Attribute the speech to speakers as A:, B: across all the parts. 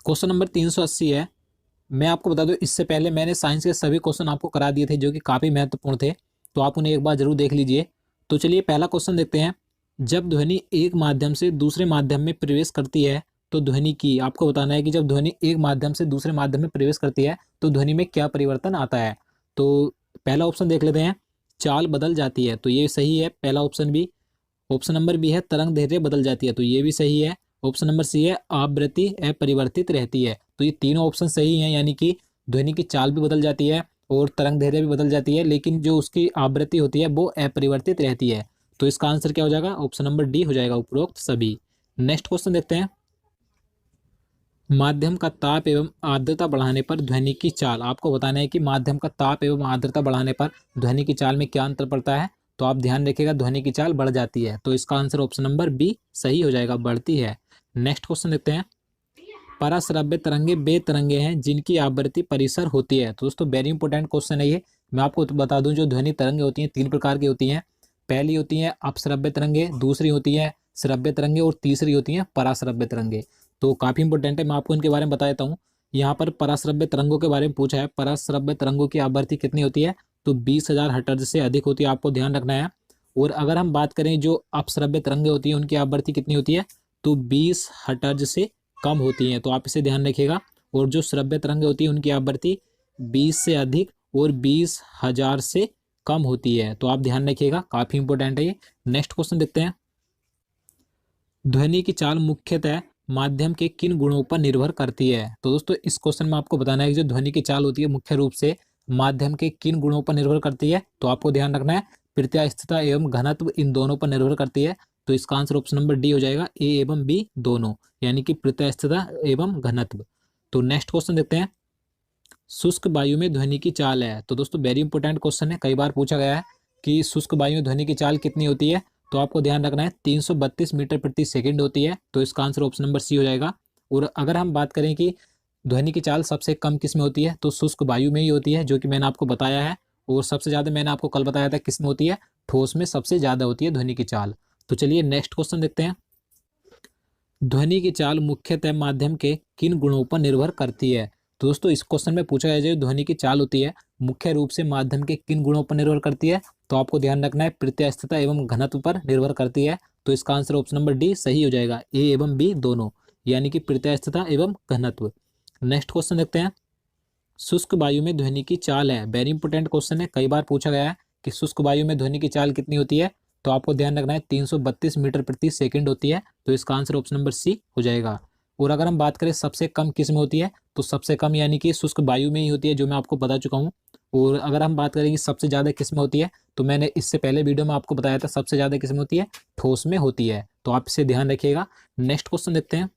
A: Question number 380 है। मैं आपको बता दूं, इससे पहले मैंने साइंस के सभी क्वेश्चन आपको करा दिए थे जो कि काफ़ी महत्वपूर्ण थे, तो आप उन्हें एक बार जरूर देख लीजिए। तो चलिए पहला क्वेश्चन देखते हैं। जब ध्वनि एक माध्यम से दूसरे माध्यम में प्रवेश करती है तो ध्वनि की, आपको बताना है कि जब ध्वनि एक माध्यम से दूसरे माध्यम में प्रवेश करती है तो ध्वनि में क्या परिवर्तन आता है। तो पहला ऑप्शन देख लेते हैं, चाल बदल जाती है, तो ये सही है पहला ऑप्शन भी। ऑप्शन नंबर बी है, तरंग दैर्ध्य बदल जाती है, तो ये भी सही है। ऑप्शन नंबर सी है, आवृत्ति अपरिवर्तित रहती है, तो ये तीनों ऑप्शन सही हैं, यानी कि ध्वनि की चाल भी बदल जाती है और तरंग दैर्ध्य भी बदल जाती है, लेकिन जो उसकी आवृत्ति होती है वो अपरिवर्तित रहती है। तो इसका आंसर क्या हो जाएगा, ऑप्शन नंबर डी हो जाएगा, उपरोक्त सभी। नेक्स्ट क्वेश्चन देखते हैं। माध्यम का ताप एवं आर्द्रता बढ़ाने पर ध्वनि की चाल, आपको बताना है कि माध्यम का ताप एवं आर्द्रता बढ़ाने पर ध्वनि की चाल में क्या अंतर पड़ता है। तो आप ध्यान रखिएगा, ध्वनि की चाल बढ़ जाती है, तो इसका आंसर ऑप्शन नंबर बी सही हो जाएगा, बढ़ती है। नेक्स्ट क्वेश्चन देखते हैं। पराश्रव्य तरंगे वे तरंगे हैं जिनकी आवृत्ति परिसर होती है। तो दोस्तों वेरी इंपॉर्टेंट क्वेश्चन है ये। मैं आपको तो बता दूं, जो ध्वनि तरंगे होती हैं तीन प्रकार की होती हैं। पहली होती है अपश्रव्य तरंगे, दूसरी होती है श्रव्य तरंगे और तीसरी होती है पराश्रव्य तरंगे। तो काफी इंपॉर्टेंट है, मैं आपको इनके बारे में बता देता हूँ। यहाँ पर पराश्रव्य तरंगों के बारे में पूछा है। पराश्रव्य तरंगों की आवृत्ति कितनी होती है, तो 20,000 हर्ट्ज से अधिक होती है, आपको ध्यान रखना है। और अगर हम बात करें जो अपश्रव्य तरंगे होती है उनकी आवृत्ति कितनी होती है, तो 20 हर्ट्ज से कम होती हैं, तो आप इसे ध्यान रखिएगा। और जो श्रव्य तरंगे होती है उनकी आवृत्ति 20 से अधिक और 20,000 से कम होती है, तो आप ध्यान रखिएगा, काफी इंपॉर्टेंट है ये। नेक्स्ट क्वेश्चन देखते हैं। ध्वनि की चाल मुख्यतः माध्यम के किन गुणों पर निर्भर करती है। तो दोस्तों इस क्वेश्चन में आपको बताना है कि जो ध्वनि की चाल होती है मुख्य रूप से माध्यम के किन गुणों पर निर्भर करती है। तो आपको ध्यान रखना है, प्रत्यास्थता एवं घनत्व इन दोनों पर निर्भर करती है। तो इसका आंसर ऑप्शन नंबर डी हो जाएगा, ए एवं बी दोनों, यानी कि प्रत्यास्थता एवं घनत्व। तो नेक्स्ट क्वेश्चन देखते हैं। शुष्क वायु में ध्वनि की चाल है, तो दोस्तों वेरी इंपॉर्टेंट क्वेश्चन है, कई बार पूछा गया है कि शुष्क वायु में ध्वनि की चाल कितनी होती है। तो आपको ध्यान रखना है 332 मीटर प्रति सेकंड होती है, तो इसका आंसर ऑप्शन नंबर सी हो जाएगा। और अगर हम बात करें कि ध्वनि की चाल सबसे कम किस में होती है, तो शुष्क वायु में ही होती है, जो कि मैंने आपको बताया है। और सबसे ज्यादा मैंने आपको कल बताया था किस में होती है, ठोस में सबसे ज्यादा होती है ध्वनि की चाल। तो चलिए नेक्स्ट क्वेश्चन देखते हैं। ध्वनि की चाल मुख्यतः माध्यम के किन गुणों पर निर्भर करती है। तो दोस्तों इस क्वेश्चन में पूछा गया है जो ध्वनि की चाल होती है मुख्य रूप से माध्यम के किन गुणों पर निर्भर करती है। तो आपको ध्यान रखना है प्रत्यास्थता एवं घनत्व पर निर्भर करती है, तो इसका आंसर ऑप्शन नंबर डी सही हो जाएगा, ए एवं बी दोनों, यानी कि प्रत्यास्थता एवं घनत्व। नेक्स्ट क्वेश्चन देखते हैं। शुष्क वायु में ध्वनि की चाल है, वेरी इंपॉर्टेंट क्वेश्चन है, कई बार पूछा गया है कि शुष्क वायु में ध्वनि की चाल कितनी होती है। तो आपको ध्यान रखना है 332 मीटर प्रति सेकंड होती है, तो इसका आंसर ऑप्शन नंबर सी हो जाएगा। और अगर हम बात करें सबसे कम किस में होती है, तो सबसे कम यानी कि शुष्क वायु में ही होती है, जो मैं आपको बता चुका हूँ। और अगर हम बात करें कि सबसे ज्यादा किस में होती है, तो मैंने इससे पहले वीडियो में आपको बताया था सबसे ज्यादा किस में होती है, ठोस में होती है, तो आप इसे ध्यान रखिएगा। नेक्स्ट क्वेश्चन देखते हैं।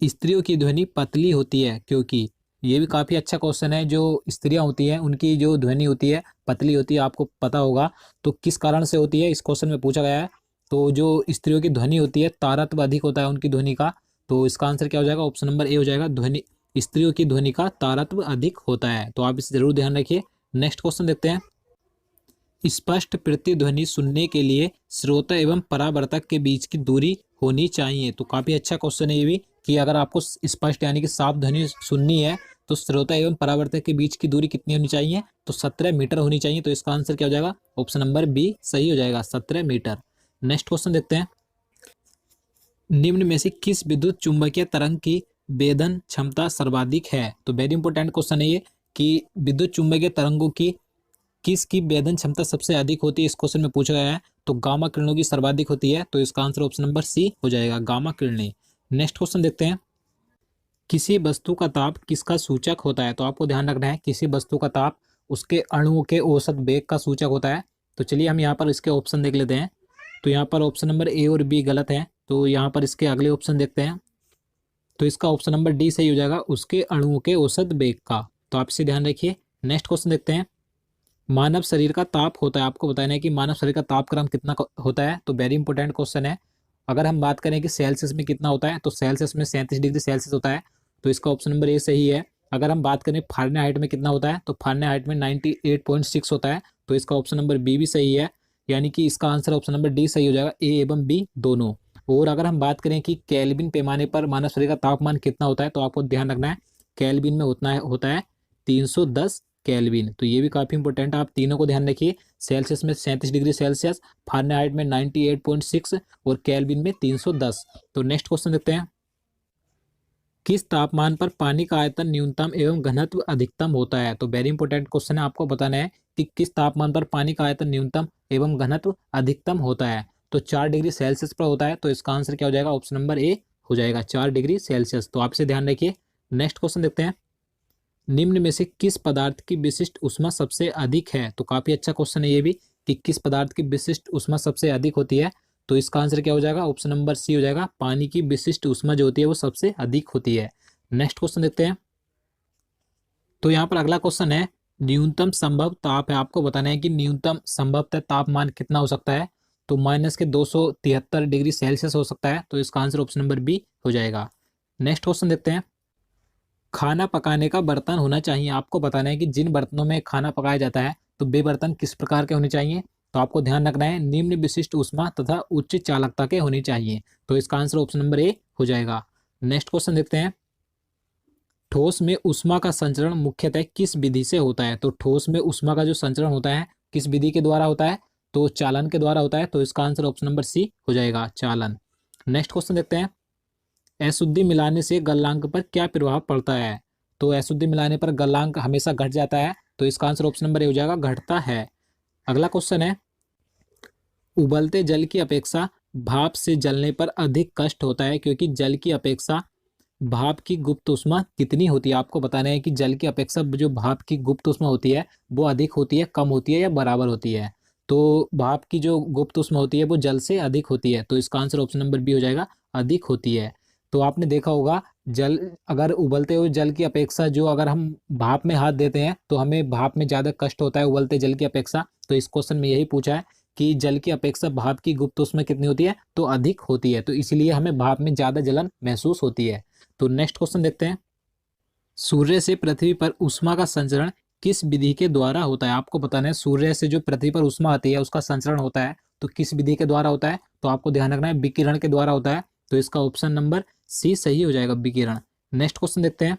A: स्त्रियों की ध्वनि पतली होती है क्योंकि, ये भी काफी अच्छा क्वेश्चन है। जो स्त्रियां होती हैं उनकी जो ध्वनि होती है पतली होती है, आपको पता होगा, तो किस कारण से होती है इस क्वेश्चन में पूछा गया है। तो जो स्त्रियों की ध्वनि होती है तारत्व अधिक होता है उनकी ध्वनि का, तो इसका आंसर क्या हो जाएगा, ऑप्शन नंबर ए हो जाएगा, ध्वनि स्त्रियों की ध्वनि का तारत्व अधिक होता है, तो आप इसे जरूर ध्यान रखिए। नेक्स्ट क्वेश्चन देखते हैं। स्पष्ट प्रतिध्वनि सुनने के लिए श्रोता एवं परावर्तक के बीच की दूरी होनी चाहिए, तो काफी अच्छा क्वेश्चन है ये भी, कि अगर आपको स्पष्ट यानी कि साफ ध्वनि सुननी है तो श्रोता एवं परावर्तक के बीच की दूरी कितनी होनी चाहिए, तो 17 मीटर होनी चाहिए, तो इसका आंसर क्या हो जाएगा, ऑप्शन नंबर बी सही हो जाएगा, 17 मीटर। नेक्स्ट क्वेश्चन देखते हैं। निम्न में से किस विद्युत चुंबकीय तरंग की वेदन क्षमता सर्वाधिक है। तो वेरी इंपॉर्टेंट क्वेश्चन है ये, कि विद्युत चुंबकीय तरंगों की किसकी वेदन क्षमता सबसे अधिक होती है, इस क्वेश्चन में पूछा गया है। तो गामा किरणों की सर्वाधिक होती है, तो इसका आंसर ऑप्शन नंबर सी हो जाएगा, गामा किरणें। नेक्स्ट क्वेश्चन देखते हैं। किसी वस्तु का ताप किसका सूचक होता है। तो आपको ध्यान रखना है किसी वस्तु का ताप उसके अणुओं के औसत वेग का सूचक होता है। तो चलिए हम यहाँ पर इसके ऑप्शन देख लेते हैं। तो यहाँ पर ऑप्शन नंबर ए और बी गलत है, तो यहाँ पर इसके अगले ऑप्शन देखते हैं। तो इसका ऑप्शन नंबर डी सही हो जाएगा, उसके अणुओं के औसत वेग का, तो आप इसे ध्यान रखिए। नेक्स्ट क्वेश्चन देखते हैं। मानव शरीर का ताप होता है, आपको बताना है कि मानव शरीर का तापक्रम कितना होता है। तो वेरी इंपॉर्टेंट क्वेश्चन है। अगर हम बात करें कि सेल्सियस में कितना होता है, तो सेल्सियस में 37 डिग्री सेल्सियस होता है, तो इसका ऑप्शन नंबर ए सही है। अगर हम बात करें फारेनहाइट में कितना होता है, तो फारेनहाइट में 98.6 होता है, तो इसका ऑप्शन नंबर बी भी सही है, यानी कि इसका आंसर ऑप्शन नंबर डी सही हो जाएगा, ए एवं बी दोनों। और अगर हम बात करें कि केल्विन पैमाने पर मानव शरीर का तापमान कितना होता है, तो आपको ध्यान रखना है केल्विन में होता है 310 केल्विन। तो ये भी काफ़ी इंपॉर्टेंट है, आप तीनों को ध्यान रखिए। सेल्सियस में 37 डिग्री सेल्सियस, फ़ारेनहाइट में 98.6 और केल्विन में 310। तो नेक्स्ट क्वेश्चन देखते हैं, किस तापमान पर पानी का आयतन न्यूनतम एवं घनत्व अधिकतम होता है? तो वेरी इंपॉर्टेंट क्वेश्चन है, आपको बताना है कि किस तापमान पर पानी का आयतन न्यूनतम एवं घनत्व अधिकतम होता है। तो 4 डिग्री सेल्सियस पर होता है, तो इसका आंसर क्या हो जाएगा? ऑप्शन नंबर ए हो जाएगा, 4 डिग्री सेल्सियस। तो आप इसे ध्यान रखिए। नेक्स्ट क्वेश्चन देखते हैं, निम्न में से किस पदार्थ की विशिष्ट ऊष्मा सबसे अधिक है? तो काफी अच्छा क्वेश्चन है ये भी, कि किस पदार्थ की विशिष्ट ऊष्मा सबसे अधिक होती है। तो इसका आंसर क्या हो जाएगा? ऑप्शन नंबर सी हो जाएगा, पानी की विशिष्ट ऊष्मा जो होती है वो सबसे अधिक होती है। नेक्स्ट क्वेश्चन देखते हैं, तो यहाँ पर अगला क्वेश्चन है, न्यूनतम संभव ताप है, आपको बताना है कि न्यूनतम संभवतः तापमान कितना हो सकता है। तो माइनस के 273 डिग्री सेल्सियस हो सकता है। तो इसका आंसर ऑप्शन नंबर बी हो जाएगा। नेक्स्ट क्वेश्चन देखते हैं, खाना पकाने का बर्तन होना चाहिए, आपको बताना है कि जिन बर्तनों में खाना पकाया जाता है तो वे बर्तन किस प्रकार के होने चाहिए। तो आपको ध्यान रखना है निम्न विशिष्ट ऊष्मा तथा उच्च चालकता के होनी चाहिए। तो इसका आंसर ऑप्शन नंबर ए हो जाएगा। नेक्स्ट क्वेश्चन देखते हैं, ठोस में ऊष्मा का संचरण मुख्यतः किस विधि से होता है? तो ठोस में ऊष्मा का जो संचरण होता है किस विधि के द्वारा होता है? तो चालन के द्वारा होता है। तो इसका आंसर ऑप्शन नंबर सी हो जाएगा, चालन। नेक्स्ट क्वेश्चन देखते हैं, अशुद्धि मिलाने से गलनांक पर क्या प्रभाव पड़ता है? तो अशुद्धि मिलाने पर गलनांक हमेशा घट जाता है। तो इसका आंसर ऑप्शन नंबर ए हो जाएगा, घटता है। अगला क्वेश्चन है, उबलते जल की अपेक्षा भाप से जलने पर अधिक कष्ट होता है, क्योंकि जल की अपेक्षा भाप की गुप्त ऊष्मा कितनी होती है? आपको बताना है कि जल की अपेक्षा जो भाप की गुप्त ऊष्मा होती है वो अधिक होती है, कम होती है या बराबर होती है। तो भाप की जो गुप्त ऊष्मा होती है वो जल से अधिक होती है। तो इसका आंसर ऑप्शन नंबर बी हो जाएगा, अधिक होती है। तो आपने देखा होगा, जल अगर उबलते हुए जल की अपेक्षा जो अगर हम भाप में हाथ देते हैं तो हमें भाप में ज़्यादा कष्ट होता है उबलते जल की अपेक्षा। तो इस क्वेश्चन में यही पूछा है कि जल की अपेक्षा भाप की गुप्त ऊष्मा कितनी होती है? तो अधिक होती है। तो इसलिए हमें भाप में ज़्यादा जलन महसूस होती है। तो नेक्स्ट क्वेश्चन देखते हैं, सूर्य से पृथ्वी पर ऊष्मा का संचरण किस विधि के द्वारा होता है? आपको बताना है सूर्य से जो पृथ्वी पर ऊष्मा आती है उसका संचरण होता है तो किस विधि के द्वारा होता है? तो आपको ध्यान रखना है विकिरण के द्वारा होता है। तो इसका ऑप्शन नंबर सी सही हो जाएगा, विकिरण। नेक्स्ट क्वेश्चन देखते हैं,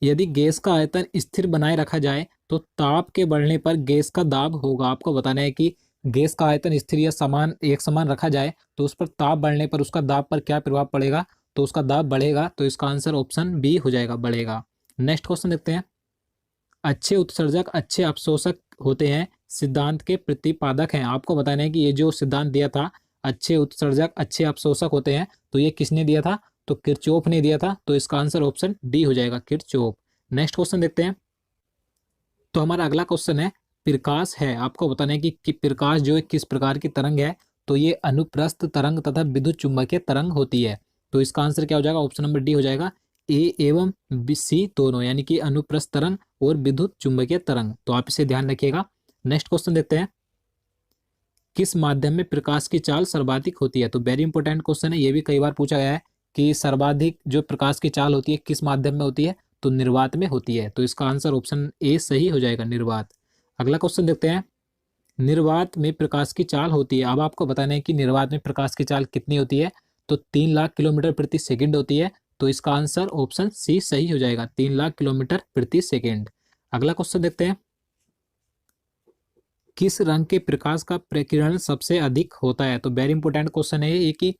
A: यदि गैस का आयतन स्थिर बनाए रखा जाए तो ताप के बढ़ने पर गैस का दाब होगा। आपको बताना है कि गैस का आयतन स्थिर या समान एक समान रखा जाए तो उस पर ताप बढ़ने पर उसका दाब पर क्या प्रभाव पड़ेगा? तो उसका दाब बढ़ेगा। तो इसका आंसर ऑप्शन बी हो जाएगा, बढ़ेगा। नेक्स्ट क्वेश्चन देखते हैं, अच्छे उत्सर्जक अच्छे अवशोषक होते हैं सिद्धांत के प्रतिपादक हैं। आपको बताना है कि ये जो सिद्धांत दिया था, अच्छे उत्सर्जक अच्छे अवशोषक होते हैं, तो ये किसने दिया था? तो किरचॉफ ने दिया था। तो इसका आंसर ऑप्शन डी हो जाएगा, किरचॉफ। नेक्स्ट क्वेश्चन देखते हैं, तो हमारा अगला क्वेश्चन है, प्रकाश है, आपको बताना है कि प्रकाश जो है किस प्रकार की तरंग है? तो ये अनुप्रस्थ तरंग तथा विद्युत चुम्बकीय तरंग होती है। तो इसका आंसर क्या हो जाएगा? ऑप्शन नंबर डी हो जाएगा, ए एवं सी दोनों, यानी कि अनुप्रस्थ तरंग और विद्युत चुम्बकीय तरंग। तो आप इसे ध्यान रखिएगा। नेक्स्ट क्वेश्चन देखते हैं, किस माध्यम में प्रकाश की चाल सर्वाधिक होती है? तो वेरी इंपॉर्टेंट क्वेश्चन है, ये भी कई बार पूछा गया है कि सर्वाधिक जो प्रकाश की चाल होती है किस माध्यम में होती है? तो निर्वात में होती है। तो इसका आंसर ऑप्शन ए सही हो जाएगा, निर्वात। अगला क्वेश्चन देखते हैं, निर्वात में प्रकाश की चाल होती है, अब आपको बताना है कि निर्वात में प्रकाश की चाल कितनी होती है? तो 3 लाख किलोमीटर प्रति सेकंड होती है। तो इसका आंसर ऑप्शन सी सही हो जाएगा, 3 लाख किलोमीटर प्रति सेकंड। अगला क्वेश्चन देखते हैं, किस रंग के प्रकाश का प्रकीर्णन सबसे अधिक होता है? तो वेरी इंपॉर्टेंट क्वेश्चन है ये कि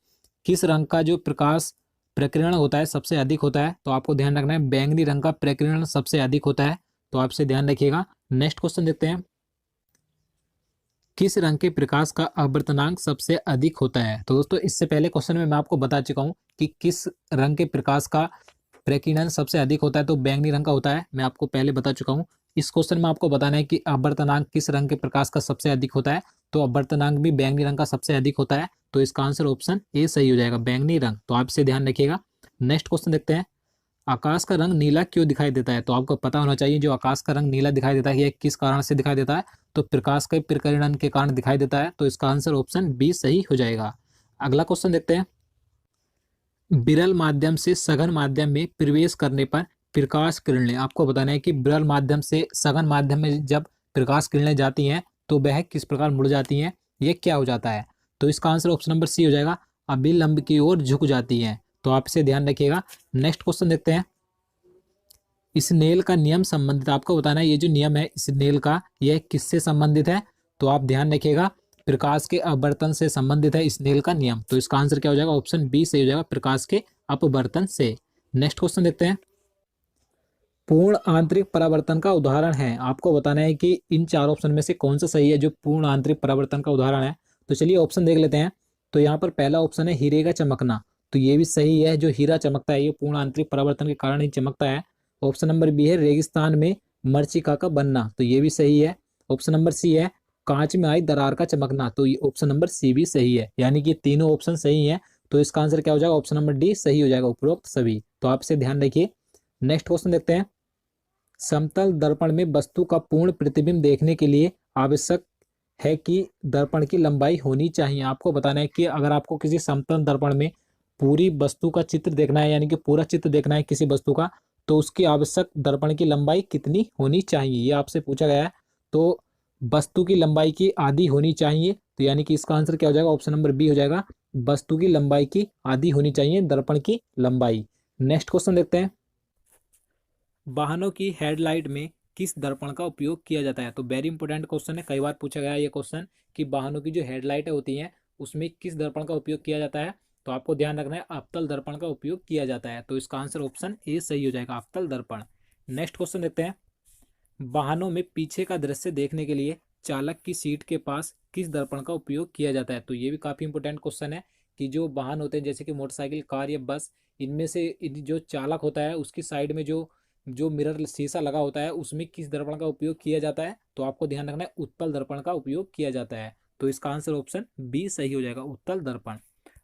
A: किस रंग का जो प्रकाश प्रकीर्णन होता है सबसे अधिक होता है। तो आपको ध्यान रखना है बैंगनी रंग का प्रकीर्णन सबसे अधिक होता है। तो आपसे ध्यान रखिएगा। नेक्स्ट क्वेश्चन देखते हैं, किस रंग के प्रकाश का आवर्तनांक सबसे अधिक होता है? तो दोस्तों इससे पहले क्वेश्चन में मैं आपको बता चुका हूँ कि किस रंग के प्रकाश का प्रकीर्णन सबसे अधिक होता है, तो बैंगनी रंग का होता है, मैं आपको पहले बता चुका हूँ। इस क्वेश्चन में आपको बताना है कि आवर्तनांक किस रंग के प्रकाश का सबसे अधिक होता है। तो आवर्तनांक भी बैंगनी रंग का सबसे अधिक होता है। तो इसका आंसर ऑप्शन ए सही हो जाएगा, बैंगनी रंग। तो आप इसे ध्यान रखिएगा। नेक्स्ट क्वेश्चन देखते हैं, आकाश का रंग नीला क्यों दिखाई देता है? तो आपको पता होना चाहिए जो आकाश का रंग नीला दिखाई देता है ये किस कारण से दिखाई देता है? तो प्रकाश के प्रकीर्णन के कारण दिखाई देता है। तो इसका आंसर ऑप्शन बी सही हो जाएगा। अगला क्वेश्चन देखते हैं, विरल माध्यम से सघन माध्यम में प्रवेश करने पर प्रकाश किरणें, आपको बताना है कि विरल माध्यम से सघन माध्यम में जब प्रकाश किरणें जाती हैं तो वह किस प्रकार मुड़ जाती हैं, ये क्या हो जाता है? तो इसका आंसर ऑप्शन नंबर सी हो जाएगा, अभिलंब की ओर झुक जाती है। तो आप इसे ध्यान रखिएगा। नेक्स्ट क्वेश्चन देखते हैं। स्नेल का नियम संबंधित, आपको बताना है ये जो नियम है स्नेल का, यह किससे संबंधित है? तो आप ध्यान रखिएगा, प्रकाश के अपवर्तन से संबंधित है स्नेल का नियम। तो इसका आंसर क्या हो जाएगा? ऑप्शन बी सही हो जाएगा, प्रकाश के अपवर्तन से। नेक्स्ट क्वेश्चन देखते हैं। पूर्ण आंतरिक परावर्तन का उदाहरण है, आपको बताना है कि इन चार ऑप्शन में से कौन सा सही है जो पूर्ण आंतरिक परावर्तन का उदाहरण है। तो चलिए ऑप्शन देख लेते हैं। तो यहाँ पर पहला ऑप्शन है हीरे का चमकना, तो ये भी सही है। जो हीरा चमकता है ये पूर्ण आंतरिक परावर्तन के कारण ही चमकता है। ऑप्शन नंबर बी है रेगिस्तान में मरीचिका का बनना, तो ये भी सही है। ऑप्शन नंबर सी है कांच में आई दरार का चमकना, तो ये ऑप्शन नंबर सी भी सही है। यानी कि तीनों ऑप्शन सही है। तो इसका आंसर क्या हो जाएगा? ऑप्शन नंबर डी सही हो जाएगा, उपरोक्त सभी। तो आप इसे ध्यान रखिए। नेक्स्ट क्वेश्चन देखते हैं। समतल दर्पण में वस्तु का पूर्ण प्रतिबिंब देखने के लिए आवश्यक है कि दर्पण की लंबाई होनी चाहिए। आपको बताना है कि अगर आपको किसी समतल दर्पण में पूरी वस्तु का चित्र देखना है, यानी कि पूरा चित्र देखना है किसी वस्तु का, तो उसकी आवश्यक दर्पण की लंबाई कितनी होनी चाहिए, ये आपसे पूछा गया है। तो वस्तु की लंबाई की आधी होनी चाहिए, तो यानी कि इसका आंसर क्या हो जाएगा? ऑप्शन नंबर बी हो जाएगा, वस्तु की लंबाई की आधी होनी चाहिए दर्पण की लंबाई। नेक्स्ट क्वेश्चन देखते हैं। वाहनों की हेडलाइट में किस दर्पण का उपयोग किया जाता है? तो वेरी इंपॉर्टेंट क्वेश्चन है, कई बार पूछा गया है ये क्वेश्चन कि वाहनों की जो हेडलाइटें होती हैं उसमें किस दर्पण का उपयोग किया जाता है। तो आपको ध्यान रखना है अवतल दर्पण का उपयोग किया जाता है। तो इसका आंसर ऑप्शन ए सही हो जाएगा, अवतल दर्पण। नेक्स्ट क्वेश्चन देखते हैं। वाहनों में पीछे का दृश्य देखने के लिए चालक की सीट के पास किस दर्पण का उपयोग किया जाता है? तो ये भी काफी इंपॉर्टेंट क्वेश्चन है कि जो वाहन होते हैं जैसे कि मोटरसाइकिल, कार या बस, इनमें से जो चालक होता है उसकी साइड में जो जो मिरर शीशा लगा होता है उसमें किस दर्पण का उपयोग किया जाता है? तो आपको ध्यान रखना है उत्तल दर्पण का उपयोग किया जाता है। तो इसका आंसर ऑप्शन बी सही हो जाएगा, उत्तल दर्पण।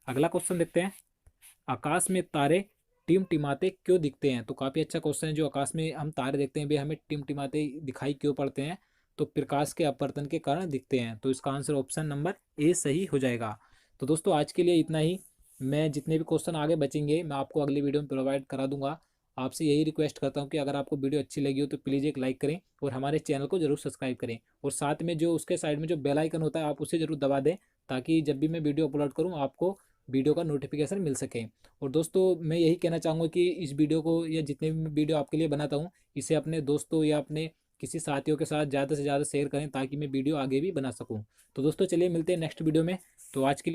A: अगला क्वेश्चन देखते हैं। आकाश में तारे टिमटिमाते क्यों दिखते हैं? तो काफी अच्छा क्वेश्चन है। जो आकाश में हम तारे देखते हैं वे हमें टिमटिमाते दिखाई क्यों पड़ते हैं? तो प्रकाश के अपवर्तन के कारण दिखते हैं। तो इसका आंसर ऑप्शन नंबर ए सही हो जाएगा। तो दोस्तों आज के लिए इतना ही। मैं जितने भी क्वेश्चन आगे बचेंगे मैं आपको अगली वीडियो में प्रोवाइड करा दूंगा। आपसे यही रिक्वेस्ट करता हूँ कि अगर आपको वीडियो अच्छी लगी हो तो प्लीज़ एक लाइक करें और हमारे चैनल को जरूर सब्सक्राइब करें, और साथ में जो उसके साइड में जो बेल आइकन होता है आप उसे जरूर दबा दें, ताकि जब भी मैं वीडियो अपलोड करूँ आपको वीडियो का नोटिफिकेशन मिल सके। और दोस्तों मैं यही कहना चाहूँगा कि इस वीडियो को या जितने भी वीडियो आपके लिए बनाता हूँ इसे अपने दोस्तों या अपने किसी साथियों के साथ ज़्यादा से ज़्यादा शेयर करें, ताकि मैं वीडियो आगे भी बना सकूँ। तो दोस्तों चलिए मिलते हैं नेक्स्ट वीडियो में। तो आज के लिए